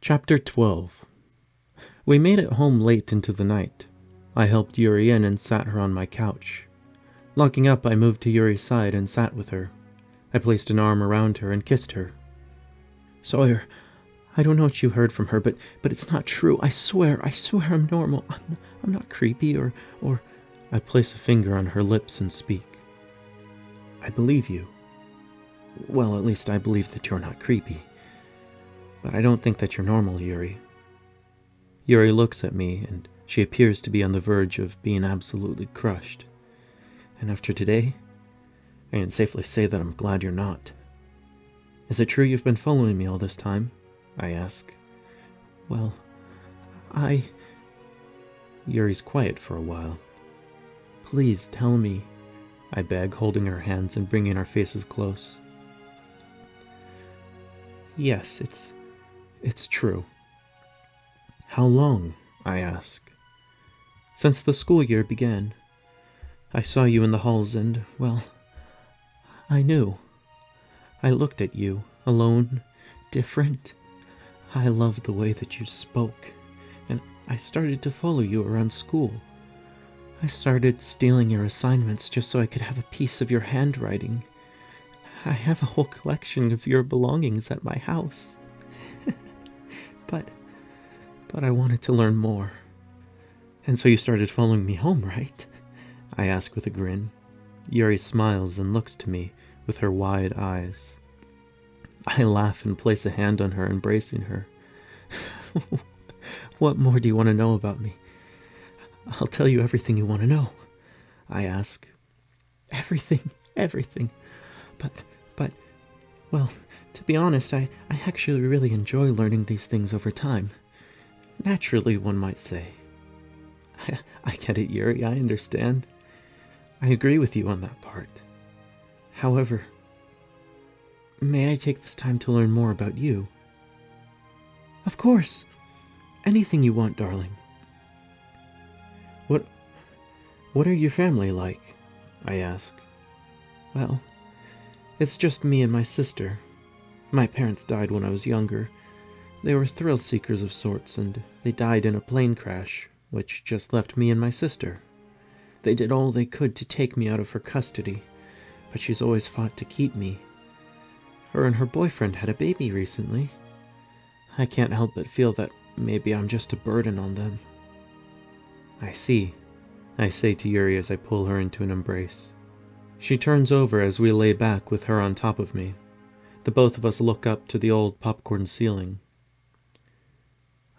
Chapter 12. We made it home late into the night. I helped Yuri in and sat her on my couch. Locking up, I moved to Yuri's side and sat with her. I placed an arm around her and kissed her. "Sawyer, I don't know what you heard from her, but it's not true. I swear I'm normal. I'm not creepy or... I place a finger on her lips and speak. "I believe you. Well, at least I believe that you're not creepy. But I don't think that you're normal, Yuri." Yuri looks at me, and she appears to be on the verge of being absolutely crushed. "And after today, I can safely say that I'm glad you're not." "Is it true you've been following me all this time?" I ask. "Well, Yuri's quiet for a while. "Please tell me," I beg, holding her hands and bringing our faces close. "Yes, it's true." "How long?" I ask. "Since the school year began. I saw you in the halls and, well, I knew. I looked at you, alone, different. I loved the way that you spoke, and I started to follow you around school. I started stealing your assignments just so I could have a piece of your handwriting. I have a whole collection of your belongings at my house. But I wanted to learn more. And so you started following me home, right?" I ask with a grin. Yuri smiles and looks to me with her wide eyes. I laugh and place a hand on her, embracing her. "What more do you want to know about me?" "I'll tell you everything you want to know," I ask. Everything. But, well, to be honest, I actually really enjoy learning these things over time. Naturally, one might say. I get it, Yuri, I understand. I agree with you on that part. However, may I take this time to learn more about you?" "Of course. Anything you want, darling." What are your family like?" I ask. "Well, it's just me and my sister. My parents died when I was younger. They were thrill seekers of sorts, and they died in a plane crash, which just left me and my sister. They did all they could to take me out of her custody, but she's always fought to keep me. Her and her boyfriend had a baby recently. I can't help but feel that maybe I'm just a burden on them." "I see," I say to Yuri as I pull her into an embrace. She turns over as we lay back with her on top of me. The both of us look up to the old popcorn ceiling.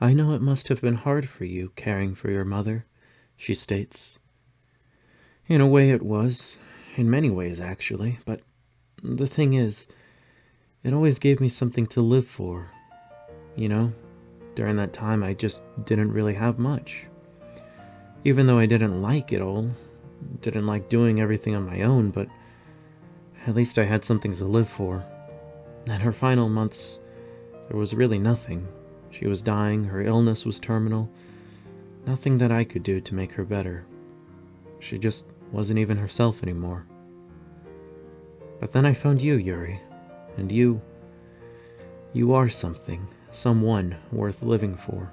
"I know it must have been hard for you caring for your mother," she states. "In a way it was. In many ways, actually. But the thing is, it always gave me something to live for. You know, during that time I just didn't really have much. Even though I didn't like it all, didn't like doing everything on my own, but at least I had something to live for. In her final months, there was really nothing. She was dying, her illness was terminal. Nothing that I could do to make her better. She just wasn't even herself anymore. But then I found you, Yuri, and you are something, someone worth living for."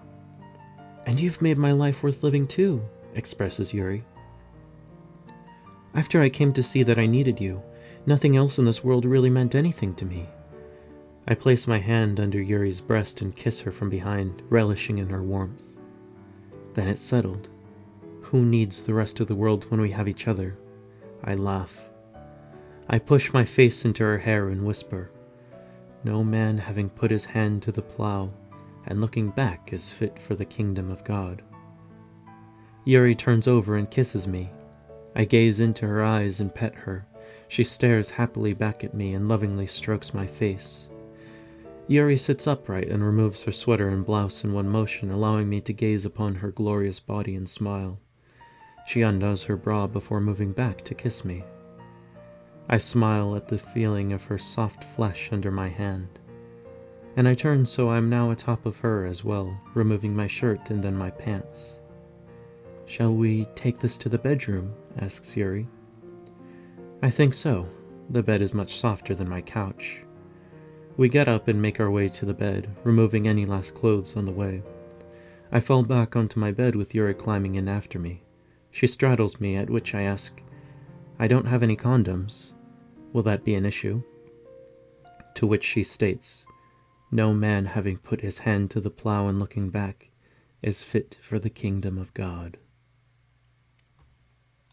"And you've made my life worth living too," expresses Yuri. "After I came to see that I needed you, nothing else in this world really meant anything to me." I place my hand under Yuri's breast and kiss her from behind, relishing in her warmth. Then it's settled. Who needs the rest of the world when we have each other? I laugh. I push my face into her hair and whisper, "No man having put his hand to the plow and looking back is fit for the kingdom of God." Yuri turns over and kisses me. I gaze into her eyes and pet her. She stares happily back at me and lovingly strokes my face. Yuri sits upright and removes her sweater and blouse in one motion, allowing me to gaze upon her glorious body and smile. She undoes her bra before moving back to kiss me. I smile at the feeling of her soft flesh under my hand, and I turn so I'm now atop of her as well, removing my shirt and then my pants. "Shall we take this to the bedroom?" asks Yuri. "I think so. The bed is much softer than my couch." We get up and make our way to the bed, removing any last clothes on the way. I fall back onto my bed with Yuri climbing in after me. She straddles me, at which I ask, "I don't have any condoms. Will that be an issue?" To which she states, "No man having put his hand to the plow and looking back is fit for the kingdom of God."